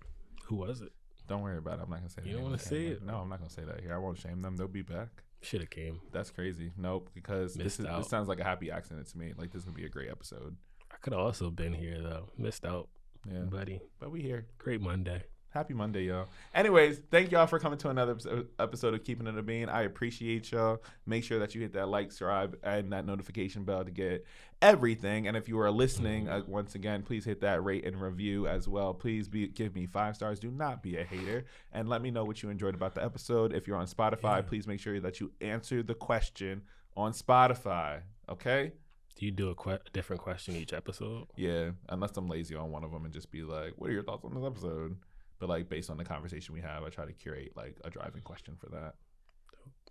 Who was it? Don't worry about it. I'm not gonna say. You don't want to say it? No, I'm not gonna say that here. I won't shame them. They'll be back. Should have came. That's crazy. Nope, because this sounds like a happy accident to me. Like this would be a great episode. I could have also been here though. Missed out. Yeah, buddy. But we here. Great Monday. Happy Monday, y'all. Anyways, thank y'all for coming to another episode of Keepin It a Bean. I appreciate y'all. Make sure that you hit that like, subscribe, and that notification bell to get everything. And if you are listening, once again, please hit that rate and review as well. Please give me 5 stars. Do not be a hater. And let me know what you enjoyed about the episode. If you're on Spotify, please make sure that you answer the question on Spotify. Okay? Do you do a different question each episode? Yeah, unless I'm lazy on one of them and just be like, what are your thoughts on this episode? But like based on the conversation we have, I try to curate like a driving question for that.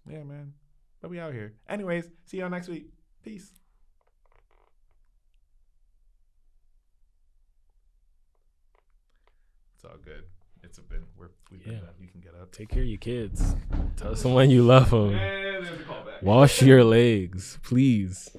Yeah, man. But we out here. Anyways, see y'all next week. Peace. It's all good. We've been done. You can get up. Take care of your kids. Tell someone you love them. And there's a callback. Wash your legs, please.